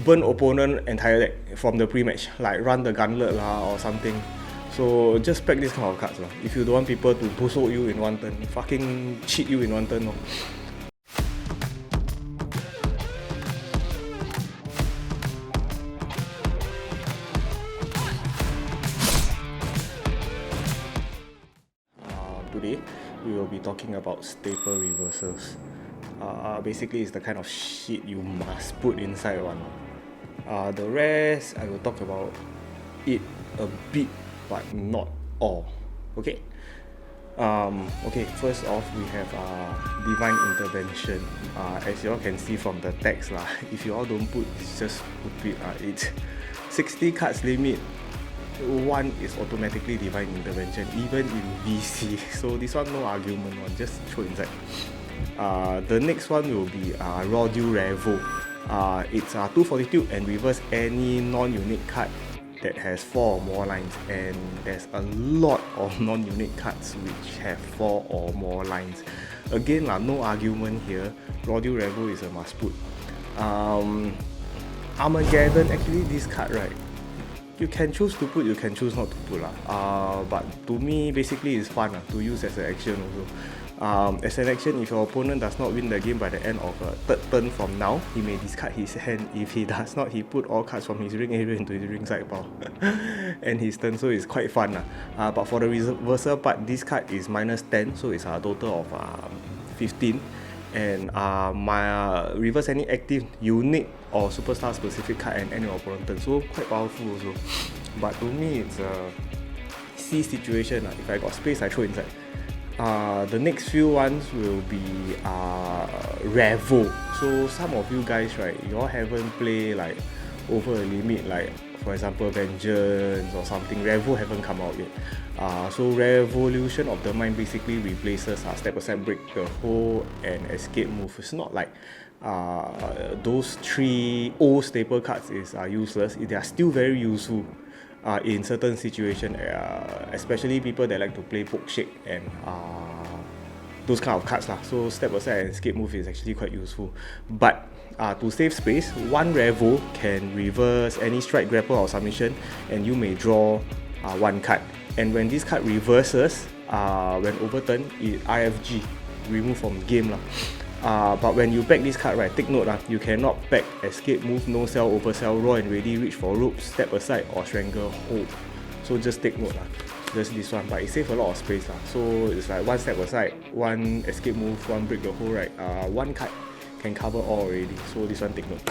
burn opponent entire deck from the pre-match, like run the gauntlet or something. So just pack this kind of cards lah. If you don't want people to busuk you in one turn, fucking cheat you in one turn. Today we will be talking about staple reversals. Basically it's the kind of shit you must put inside one. The rest I will talk about it a bit but not all. Okay. Okay, first off we have divine intervention. As you all can see from the text lah, if you all don't put, it's just stupid. It's 60 cards limit. One is automatically divine intervention, even in VC. So this one no argument one, just throw inside. The next one will be Raw Deal Revo. It's 2 fortitude and reverse any non-unique card that has 4 or more lines, and there's a lot of non-unique cards which have 4 or more lines. Again no argument here, Raw Deal Revo is a must put. Armageddon, actually this card right, you can choose to put, you can choose not to put but to me basically it's fun to use as an action also. As an action, if your opponent does not win the game by the end of a third turn from now, he may discard his hand. If he does not, he put all cards from his ring area into his ring side pile and his turn, so it's quite fun. But for the reversal part, this card is -10, so it's a total of 15. And my reverse any active, unique or superstar specific card and any opponent turn, so quite powerful also. But to me it's a C situation. If I got space, I throw inside. The next few ones will be revo. So some of you guys right, you all haven't played like over a limit, like for example Vengeance or something. Revo haven't come out yet. So Revolution of the Mind basically replaces step aside, break the hole and escape move. It's not like those 3 old staple cards is useless. They are still very useful in certain situations, especially people that like to play poke shake and those kind of cards lah. So step aside and escape move is actually quite useful. But to save space, one revo can reverse any strike, grapple or submission, and you may draw 1 card. And when this card reverses, when overturned, it IFG, remove from game lah. But when you pack this card right, take note you cannot pack escape move, no sell, oversell, raw and ready, reach for rope, step aside or strangle hold. So just take note just this one, but it saves a lot of space So it's like 1 step aside, 1 escape move, 1 break the hole right. 1 card can cover all already, so this one take note.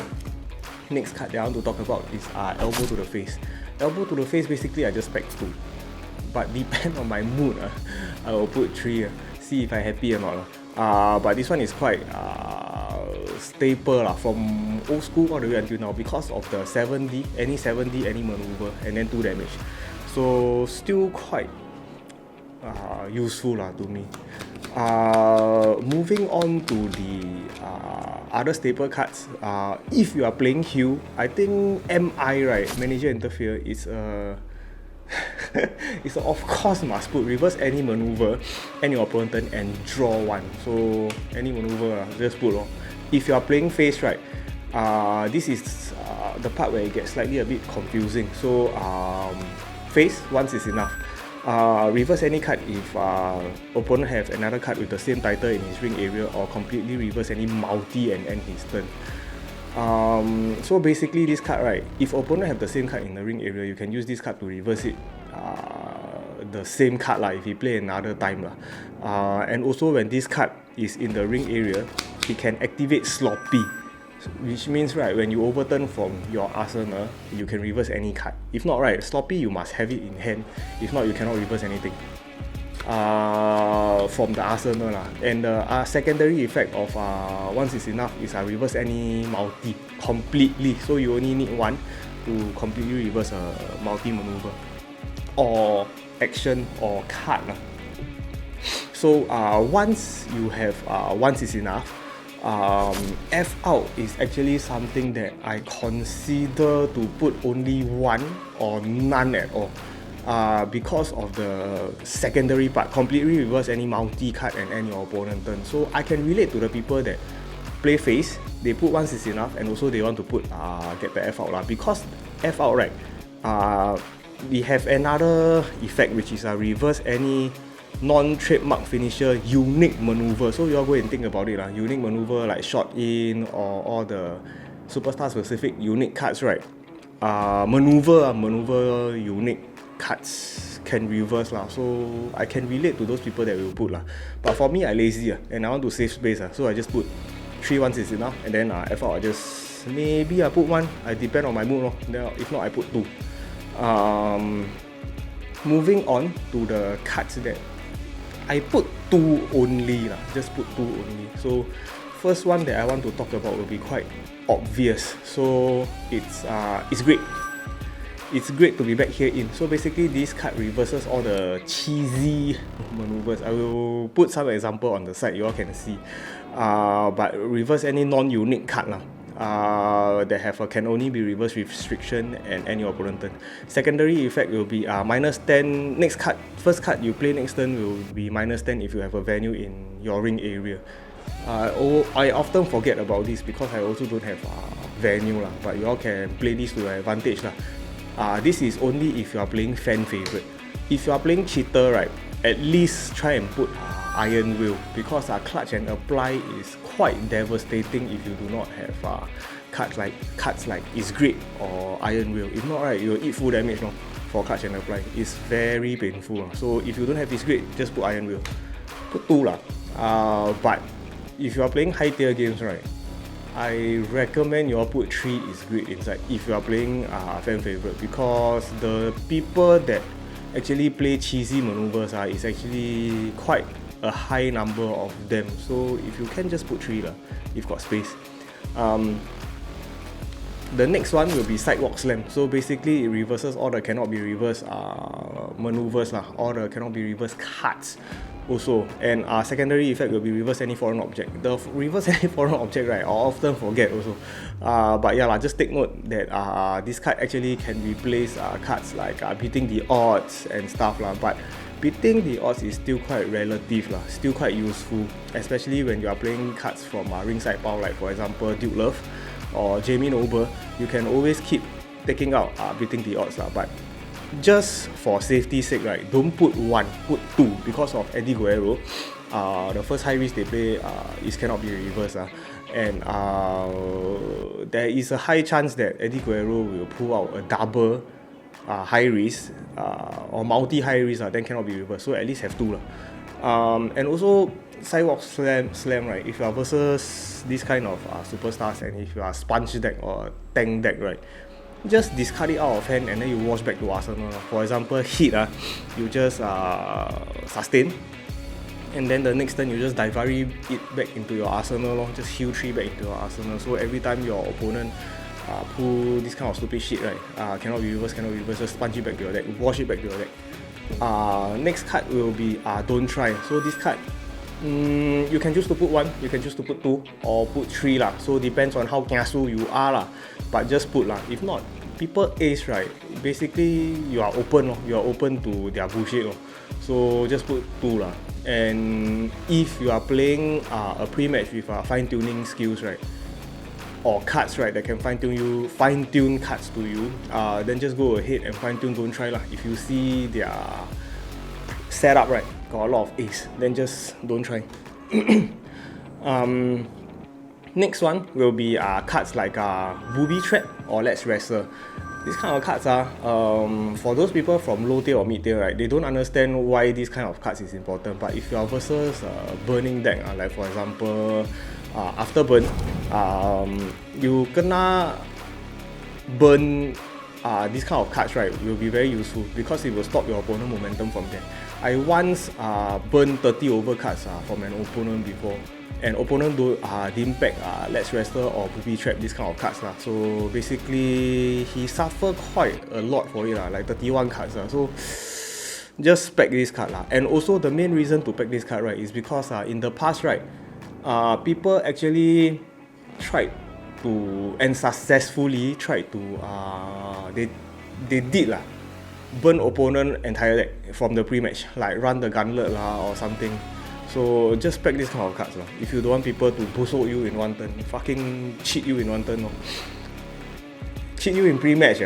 Next card that I want to talk about is elbow to the face. Elbow to the face, basically I just pack 2, but depend on my mood I will put 3, see if I happy or not but this one is quite staple from old school all the way until now, because of the 7D, any 7D, any maneuver, and then 2 damage. So still quite useful to me. Moving on to the other staple cards, if you are playing Hugh, I think MI right, Manager Interfere, is it's of course must put. Reverse any maneuver, any opponent and draw 1. So any maneuver just put. If you are playing face right, this is the part where it gets slightly a bit confusing. So face, once is enough. Reverse any card if opponent have another card with the same title in his ring area, or completely reverse any multi and end his turn. So basically this card right, if opponent have the same card in the ring area, you can use this card to reverse it, the same card if he play another time and also when this card is in the ring area, he can activate sloppy, which means right, when you overturn from your arsenal, you can reverse any card. If not right, sloppy you must have it in hand, if not you cannot reverse anything from the arsenal And the secondary effect of once is enough is reverse any multi completely, so you only need 1 to completely reverse a multi maneuver or action or card So once you have once is enough, F out is actually something that I consider to put only 1 or none at all. Because of the secondary part, completely reverse any multi card and any opponent turn. So I can relate to the people that play face, they put once is enough, and also they want to put get the F out lah. Because F out right, we have another effect which is reverse any non-trademark finisher unique maneuver. So you all go and think about it lah. Unique maneuver like shot in or all the superstar specific unique cards right. Maneuver unique cards can reverse lah. So I can relate to those people that will put lah. But for me I lazy and I want to save space so I just put 3 once is enough, and then F out I just maybe I put 1. I depend on my mood then if not I put 2. Moving on to the cards that I put 2 only lah. Just put 2 only. So first one that I want to talk about will be quite obvious. So it's great. It's great to be back here in. So basically this card reverses all the cheesy maneuvers. I will put some example on the side you all can see. But reverse any non-unique card lah. That have can only be reverse restriction and any opponent turn. Secondary effect will be -10. Next card, first card you play next turn will be -10 if you have a venue in your ring area. I often forget about this because I also don't have venue lah. But you all can play this to your advantage lah. This is only if you are playing fan favorite. If you are playing cheater right, at least try and put iron will, because clutch and apply is quite devastating if you do not have cards like is great or iron will. If not right, you'll eat full damage for clutch and apply. It's very painful. So if you don't have is great, just put iron will. Put 2 lah. But if you are playing high tier games right, I recommend you all put 3 is great inside if you are playing fan favorite, because the people that actually play cheesy maneuvers is actually quite a high number of them. So if you can just put 3 lah, if got space. The next one will be Sidewalk Slam. So basically it reverses all the cannot be reversed maneuvers lah, all the cannot be reversed cards also. And secondary effect will be reverse any foreign object. The reverse any foreign object right, I often forget also. But yeah lah, just take note that this card actually can replace cards like beating the odds and stuff lah. But beating the odds is still quite relative lah, still quite useful, especially when you are playing cards from ringside power, like for example Duke Love or Jamie Noble. You can always keep taking out beating the odds lah. But just for safety sake right, don't put 1, put 2, because of Eddie Guerrero. The first high risk they play is cannot be reversed and there is a high chance that Eddie Guerrero will pull out a double high risk or multi high risk then cannot be reversed. So at least have 2 lah. And also Sidewalk Slam right, if you are versus this kind of superstars, and if you are sponge deck or tank deck right, just discard it out of hand and then you wash back to arsenal. For example hit you just sustain, and then the next turn you just divari it back into your arsenal just heal 3 back into your arsenal. So every time your opponent pull this kind of stupid shit right, cannot be reversed, just sponge it back to your deck, wash it back to your deck. Next card will be Don't Try. So this card, you can choose to put 1, you can choose to put 2 or put 3 lah. So depends on how kiasu you are lah. But just put lah. If not, people ace right, basically you are open to their bullshit So just put 2 lah. And if you are playing a pre-match with fine-tuning skills right, or cards right that can fine-tune cards to you, then just go ahead and fine-tune Don't Try lah. If you see their setup right, got a lot of ace, then just Don't Try. Next one will be cards like Booby Trap or Let's Wrestle. These kind of cards for those people from low tier or mid tier right, they don't understand why this kind of cards is important. But if you are versus burning deck, like for example after burn, you kena burn this kind of cards right, will be very useful because it will stop your opponent momentum from there. I once burned 30 over cards from an opponent before, and opponent didn't pack Let's Wrestle or Booby Trap, this kind of cards lah. So basically he suffered quite a lot for it like 31 cards So just pack this card lah. And also the main reason to pack this card right is because in the past right, people actually tried to and successfully tried to they did burn opponent entire deck from the pre-match, like run the gauntlet or something. So just pack this kind of cards. If you don't want people to busuk you in one turn, fucking cheat you in one turn. Cheat you in pre-match.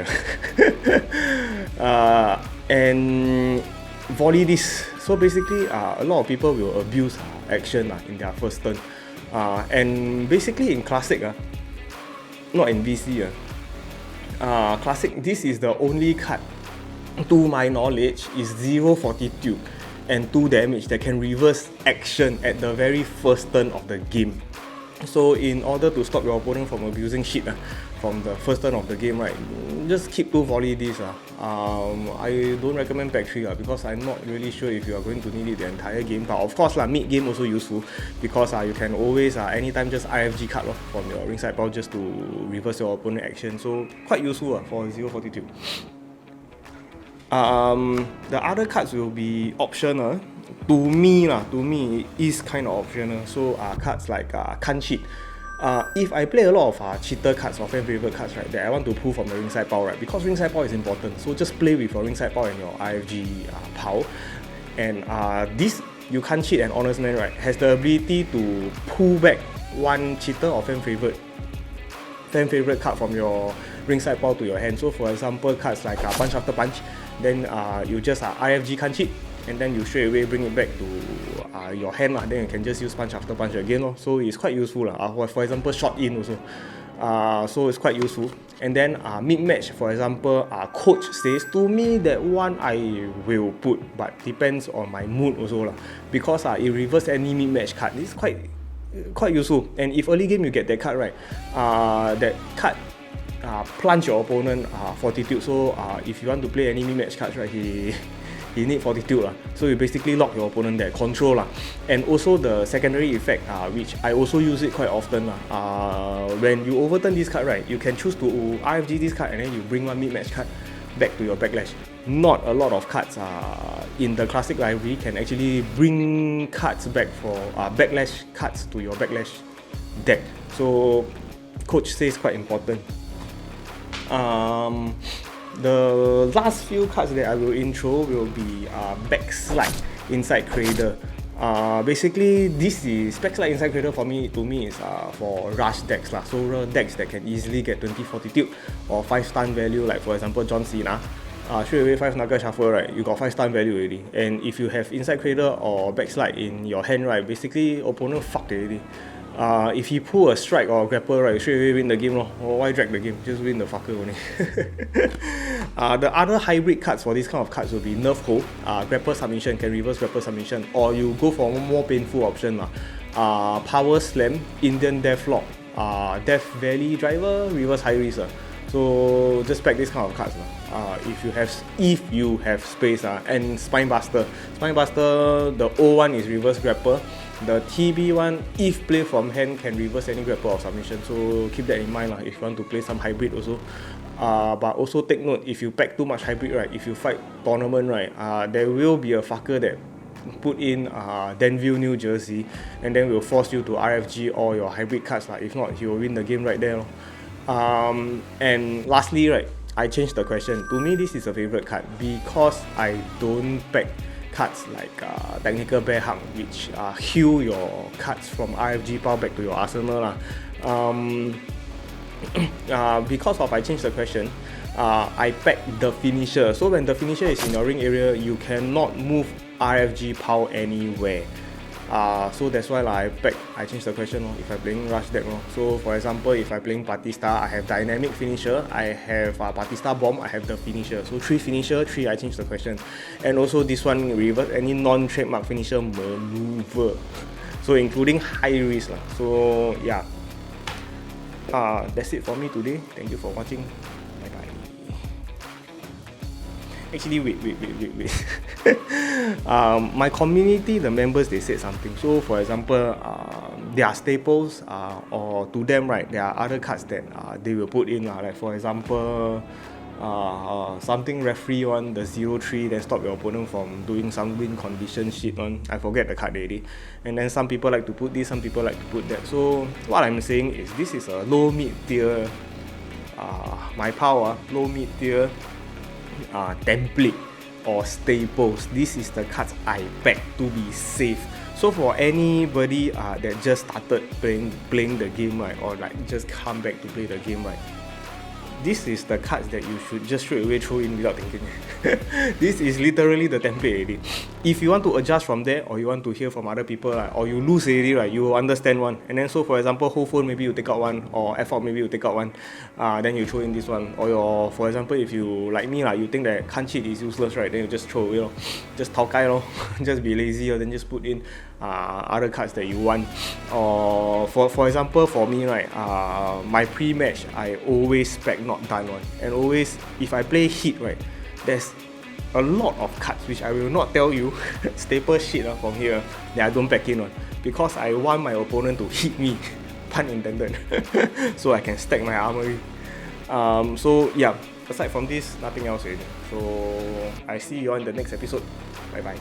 And volley this. So basically, a lot of people will abuse action in their first turn. And basically in Classic, not in VC, Classic, this is the only card, to my knowledge, is 0 fortitude and 2 damage that can reverse action at the very first turn of the game. So in order to stop your opponent from abusing shit from the first turn of the game, right, just keep 2 volley this. I don't recommend pack 3 because I'm not really sure if you are going to need it the entire game. But of course, mid game also useful because you can always anytime just IFG card from your ringside power just to reverse your opponent action. So quite useful for 0 fortitude. The other cards will be optional. To me, it is kind of optional. So cards like can't cheat. If I play a lot of cheater cards or fan favorite cards, right, that I want to pull from the ringside power, right, because ringside power is important. So just play with your ringside power and your IFG power. And this you can't cheat, and honest man, right, has the ability to pull back one cheater or fan favorite card from your ringside power to your hand. So for example, cards like punch after punch, then you just IFG can't cheat, and then you straight away bring it back to your hand, then you can just use punch after punch again. So it's quite useful. For example, shot in also. So it's quite useful. And then mid-match, for example, coach says, to me that one I will put, but depends on my mood also. Because it reverse any mid-match card. It's quite useful. And if early game you get that card, right, that card plunge your opponent fortitude. So if you want to play any mid-match cards, right, he need fortitude. So you basically lock your opponent there, control. And also the secondary effect, which I also use it quite often. When you overturn this card, right, you can choose to IFG this card and then you bring one mid-match card back to your backlash. Not a lot of cards in the Classic library can actually bring cards back for backlash cards to your backlash deck. So coach says quite important. The last few cards that I will intro will be Backslide Inside Cradle. Basically, this is Backslide Inside Cradle for me. To me, is for rush decks So decks that can easily get 20 fortitude or 5 stun value. Like for example, John Cena. Straight away 5 Knuckle Shuffle, right? You got 5 stun value already. And if you have Inside Cradle or Backslide in your hand, right, basically opponent fucked already. If he pull a strike or a grapple, right, straight away win the game. Why drag the game? Just win the fucker only. The other hybrid cards for this kind of cards will be Nerf Hole, grapple submission, can reverse grapple submission, or you go for one more painful option. Power Slam, Indian Deathlock, Death Valley Driver, reverse high risk. So just pack this kind of cards. If you have space. And Spinebuster. Spinebuster, the O one is reverse grapple. The TB one, if play from hand, can reverse any grapple or submission. So keep that in mind if you want to play some hybrid also. But also take note, if you pack too much hybrid, right, if you fight tournament, right, there will be a fucker that put in Danville, New Jersey, and then will force you to RFG all your hybrid cards. If not, he will win the game right there. And lastly, right, I changed the question. To me, this is a favorite card because I don't pack cards like Technical Bear Hug, which heal your cards from RFG power back to your arsenal. Because of I changed the question, I pack the finisher. So when the finisher is in your ring area, you cannot move RFG power anywhere. So that's why I changed the question if I'm playing rush deck. So for example, if I'm playing Batista, I have dynamic finisher, I have Batista bomb, I have the finisher. So 3 finisher, 3 I changed the question. And also this one reverse any non-trademark finisher maneuver. So including high risk. So yeah. That's it for me today. Thank you for watching. Bye bye. Actually, wait. My community, the members, they said something. So for example, there are staples, or to them, right, there are other cards that they will put in. Like for example, something referee one, the 0-3, then stop your opponent from doing some win condition shit on. I forget the card already. And then some people like to put this, some people like to put that. So what I'm saying is this is a low mid tier, my power, low mid tier template or staples. This is the cards I pack to be safe. So for anybody that just started playing the game, right, or like just come back to play the game, right, this is the cards that you should just straight away throw in without thinking. This is literally the template already. If you want to adjust from there, or you want to hear from other people, right, or you lose already, right, you will understand one. And then so for example, whole phone maybe you take out one, or F out maybe you take out one, then you throw in this one. Or for example, if you like me, you think that can't cheat is useless, right, then you just throw away, just tao kai, just be lazy, or then just put in other cards that you want. Or for example, for me, right, my pre-match I always spec not done one, and always if I play hit, right, there's a lot of cards which I will not tell you staple shit from here that I don't pack in one, because I want my opponent to hit me, pun intended, so I can stack my armory. So yeah, aside from this, nothing else already. So I see you on the next episode. Bye bye.